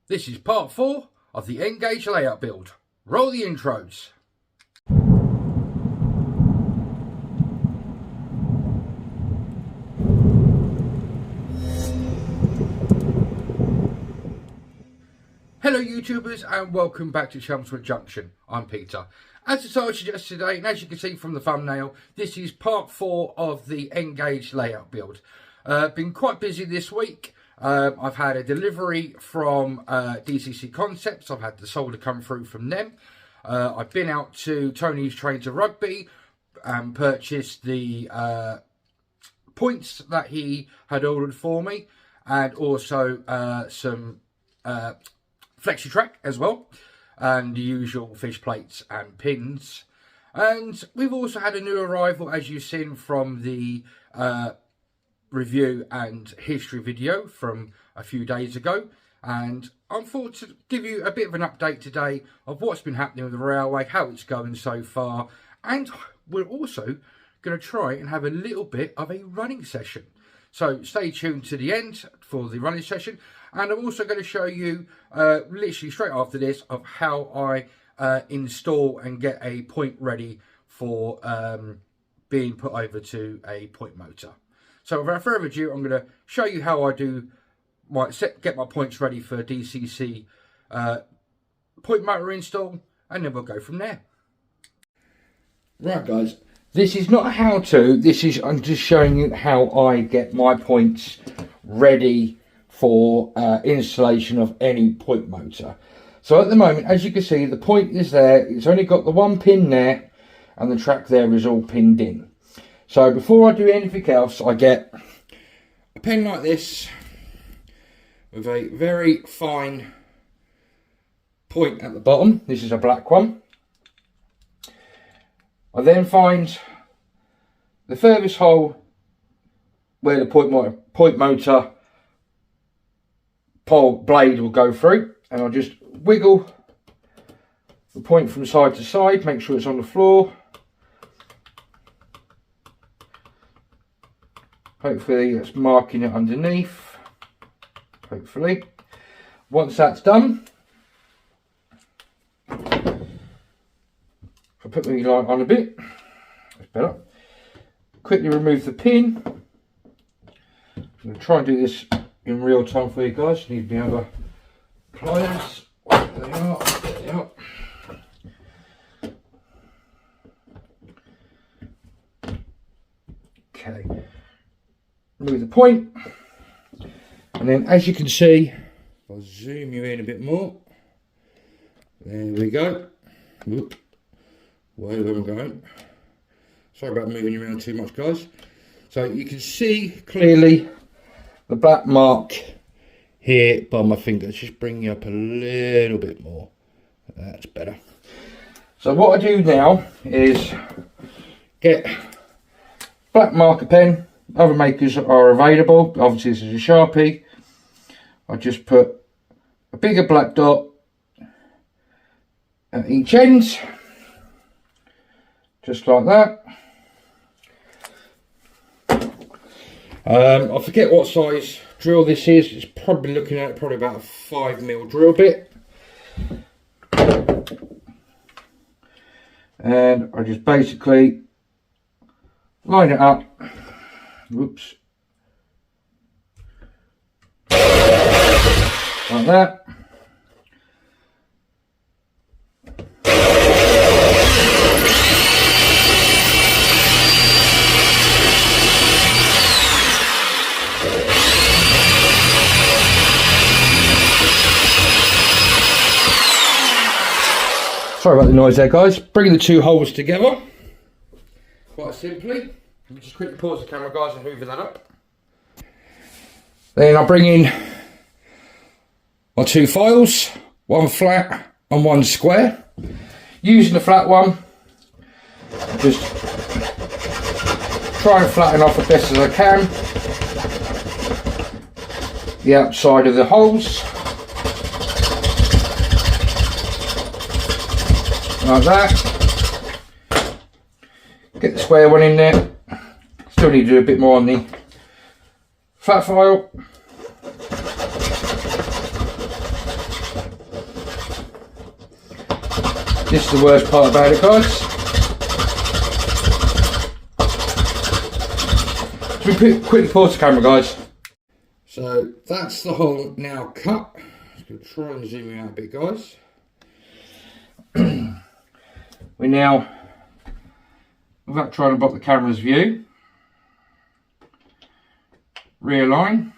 This is part 4 of the N-gauge layout build. Roll the intros. Hello YouTubers and welcome back to Chelmswood Junction. I'm Peter. As the title suggests today, and as you can see from the thumbnail, this is part 4 of the N-gauge layout build. Been quite busy this week. I've had a delivery from DCC Concepts. I've had the solder come through from them. I've been out to Tony's Train to Rugby and purchased the points that he had ordered for me, and also some flexi-track as well, and the usual fish plates and pins. And we've also had a new arrival, as you've seen from the review and history video from a few days ago, and I'm thought to give you a bit of an update today of what's been happening with the railway, how it's going so far, and we're also going to try and have a little bit of a running session. So stay tuned to the end for the running session, and I'm also going to show you literally straight after this of how I install and get a point ready for being put over to a point motor. So without further ado, I'm going to show you how I do get my points ready for DCC point motor install, and then we'll go from there. Right guys, this is not a how-to, I'm just showing you how I get my points ready for installation of any point motor. So at the moment, as you can see, the point is there, it's only got the one pin there, and the track there is all pinned in. So before I do anything else, I get a pen like this with a very fine point at the bottom. This is a black one. I then find the furthest hole where the point motor blade will go through, and I'll just wiggle the point from side to side, make sure it's on the floor. Hopefully it's marking it underneath. Hopefully. Once that's done, if I put the light on a bit, that's better. Quickly remove the pin. I'm going to try and do this in real time for you guys. Need the other pliers. There they are. There they are. Okay. Remove the point, and then as you can see, I'll zoom you in a bit more. There we go. Whoop. Where I'm going. Sorry about moving you around too much, guys. So you can see clearly the black mark here by my fingers. Just bring you up a little bit more. That's better. So what I do now is get black marker pen. Other makers are available. Obviously this is a Sharpie. I just put a bigger black dot at each end, just like that. I forget what size drill this is. It's probably looking at about a 5mm drill bit, and I just basically line it up. Whoops. Like that. Sorry about the noise there, guys. Bringing the two holes together quite simply. Let me just quickly pause the camera, guys, and hoover that up. Then I bring in my two files, one flat and one square. Using the flat one, just try and flatten off as best as I can the outside of the holes, like that. Get the square one in there. Still need to do a bit more on the flat file. This is the worst part about it, guys. Should we quickly pause the camera, guys? So that's the hole now cut. Just going to try and zoom in out a bit, guys. We now, without trying to block the camera's view, realign,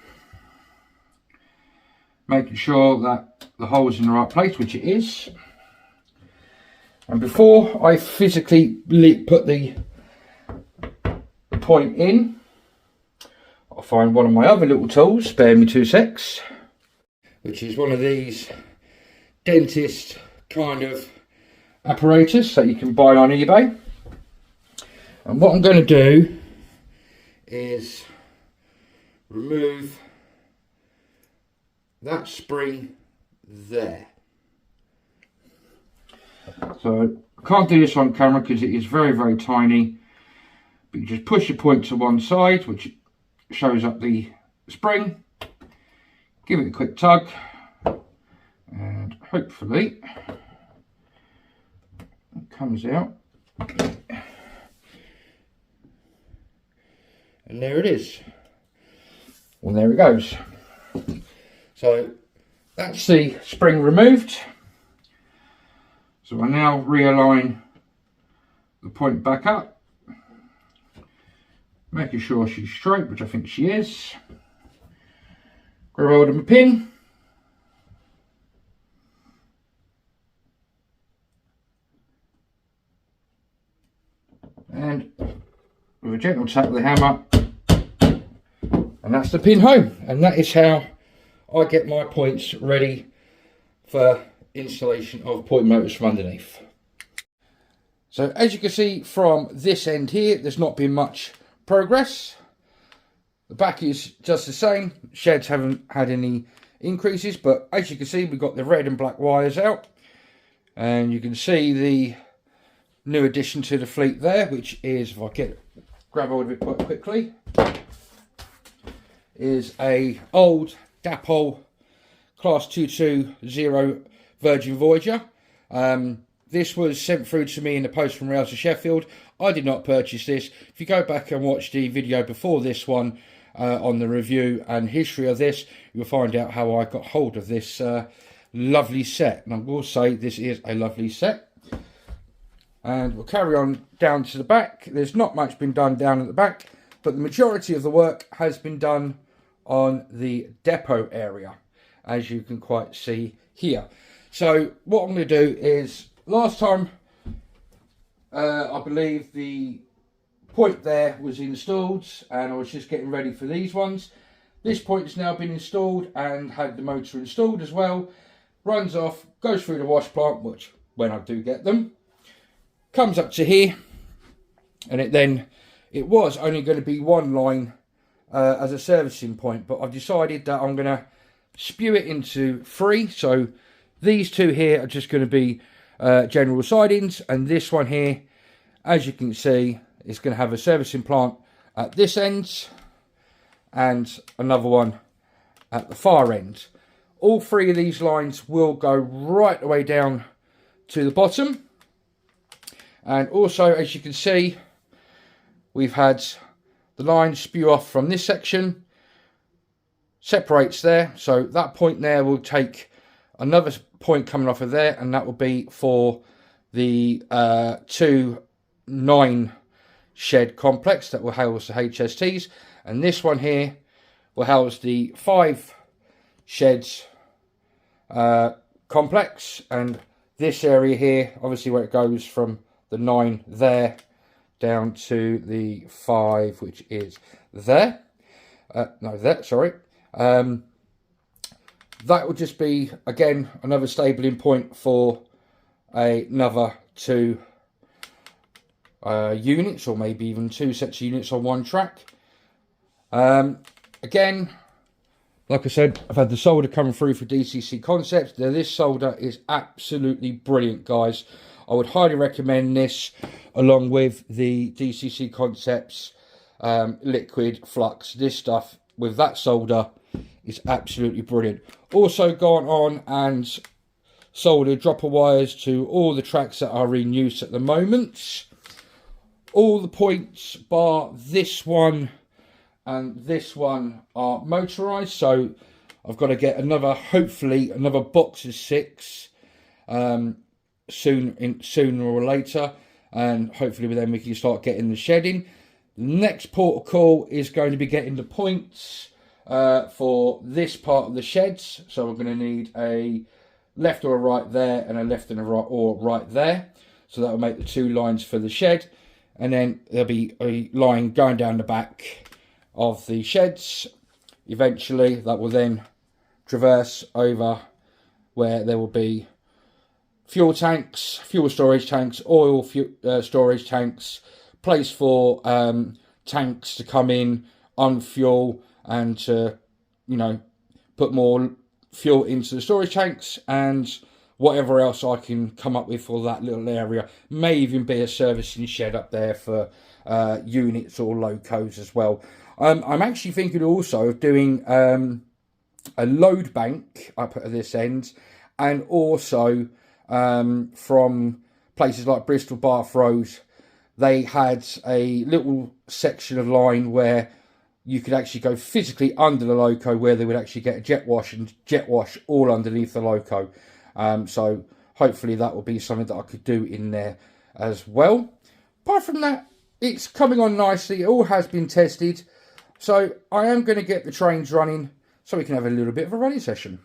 making sure that the hole's in the right place, which it is. And before I physically put the point in, I'll find one of my other little tools, spare me 2 secs, which is one of these dentist kind of apparatus that you can buy on eBay. And what I'm going to do is remove that spring there. So I can't do this on camera because it is very, very tiny, but you just push your point to one side, which shows up the spring, give it a quick tug, and hopefully it comes out, and there it is. Well, there it goes. So that's the spring removed. So I now realign the point back up, making sure she's straight, which I think she is. Grab hold of my pin. And with a gentle tap of the hammer, and that's the pin home. And that is how I get my points ready for installation of point motors from underneath. So as you can see from this end here, there's not been much progress. The back is just the same. Sheds haven't had any increases, but as you can see, we've got the red and black wires out, and you can see the new addition to the fleet there, which is, if I grab hold of it quite quickly, is a old Dapol Class 220 Virgin Voyager. This was sent through to me in the post from Rails to Sheffield. I did not purchase this. If you go back and watch the video before this one on the review and history of this, you'll find out how I got hold of this lovely set. And I will say this is a lovely set. And we'll carry on down to the back. There's not much been done down at the back, but the majority of the work has been done on the depot area, as you can quite see here. So what I'm going to do is, last time I believe the point there was installed and I was just getting ready for these ones. This point has now been installed and had the motor installed as well. Runs off, goes through the wash plant, which when I do get them, comes up to here, and it was only going to be one line as a servicing point, but I've decided that I'm going to spew it into 3. So these 2 here are just going to be general sidings, and this one here, as you can see, is going to have a servicing plant at this end and another one at the far end. All 3 of these lines will go right the way down to the bottom, and also, as you can see, we've had the line spew off from this section, separates there, so that point there will take another point coming off of there, and that will be for the 2 9 shed complex that will house the HSTs, and this one here will house the 5 sheds complex, and this area here, obviously where it goes from the 9 there down to the 5, which is there. No, there, sorry. That will just be, again, another stabling point for another 2 units, or maybe even 2 sets of units on one track. Again, like I said, I've had the solder coming through for DCC Concepts. Now, this solder is absolutely brilliant, guys. I would highly recommend this along with the DCC Concepts liquid flux. This stuff with that solder is absolutely brilliant. Also gone on and solder dropper wires to all the tracks that are in use at the moment. All the points bar this one and this one are motorised, so I've got to get hopefully another box of 6 sooner or later, and hopefully then we can start getting the shedding. The next port of call is going to be getting the points for this part of the sheds, so we're going to need a left or a right there and a left and a right or right there, so that will make the 2 lines for the shed, and then there'll be a line going down the back of the sheds. Eventually that will then traverse over where there will be fuel tanks, fuel storage tanks, oil storage tanks, place for tanks to come in, unfuel, and to, you know, put more fuel into the storage tanks, and whatever else I can come up with for that little area. May even be a servicing shed up there for units or locos as well. I'm actually thinking also of doing a load bank up at this end, and also from places like Bristol Bath Road, they had a little section of line where you could actually go physically under the loco, where they would actually get a jet wash and jet wash all underneath the loco. So hopefully that will be something that I could do in there as well. Apart from that, it's coming on nicely. It all has been tested. So I am going to get the trains running so we can have a little bit of a running session.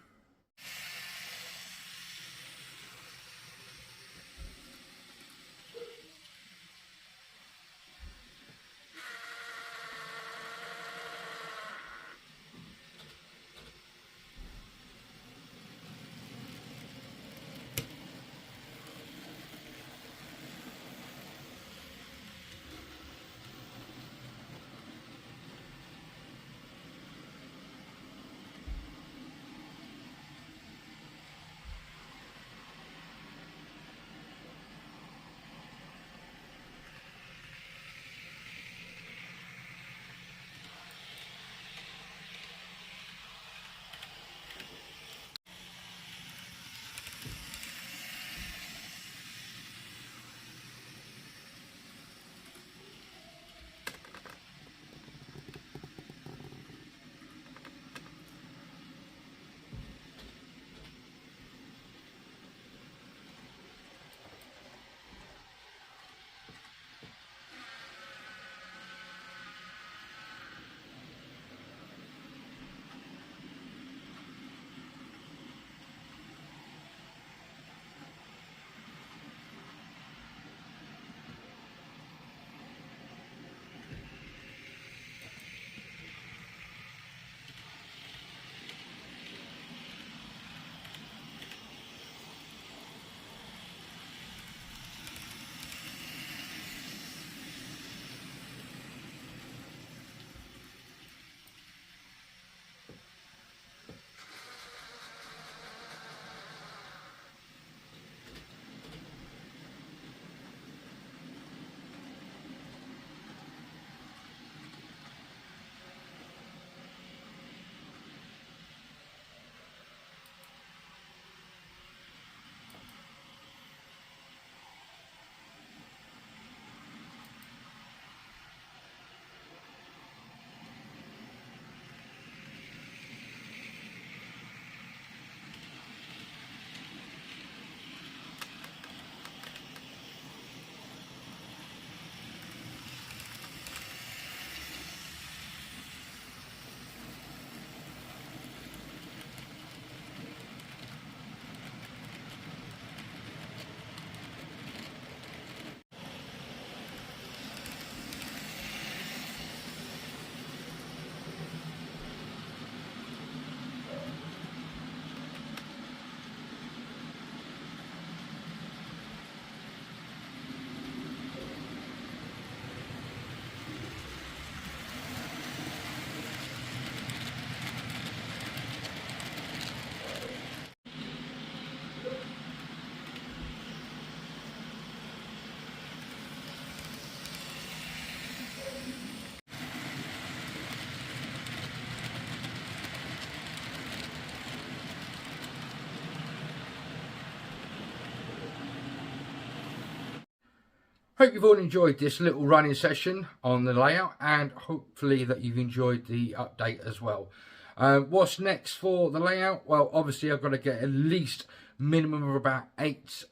Hope you've all enjoyed this little running session on the layout, and hopefully that you've enjoyed the update as well. What's next for the layout? Well, obviously I've got to get at least minimum of about 8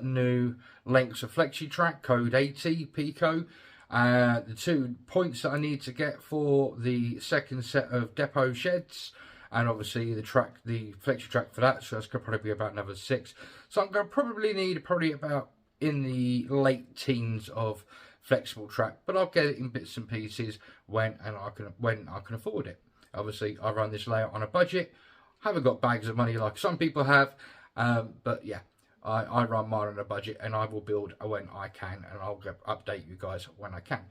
new lengths of flexi track, code 80 Pico. The 2 points that I need to get for the second set of depot sheds, and obviously the flexi track for that, so that's going to probably be about another 6. So I'm going to probably need about in the late teens of flexible track, but I'll get it in bits and pieces when I can afford it. Obviously I run this layout on a budget. Haven't got bags of money like some people have, but yeah, I run mine on a budget, and I will build when I can, and I'll update you guys when I can.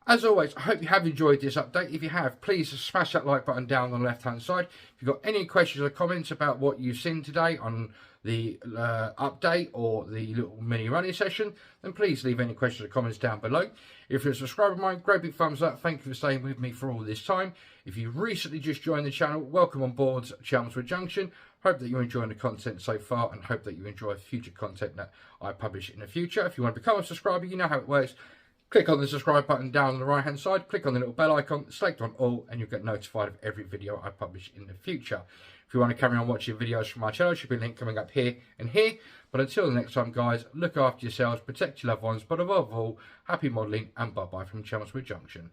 As always, I hope you have enjoyed this update. If you have, please smash that like button down on the left hand side. If you've got any questions or comments about what you've seen today on the update or the little mini running session, then please leave any questions or comments down below. If you're a subscriber of mine, great big thumbs up. Thank you for staying with me for all this time. If you recently just joined the channel, welcome on board Chelmswood Junction. Hope that you're enjoying the content so far, and hope that you enjoy future content that I publish in the future. If you want to become a subscriber, you know how it works. Click on the subscribe button down on the right hand side, click on the little bell icon, select on all, and you'll get notified of every video I publish in the future. If you want to carry on watching videos from my channel, there should be a link coming up here and here. But until the next time, guys, look after yourselves, protect your loved ones, but above all, happy modelling, and bye-bye from Chelmswood Junction.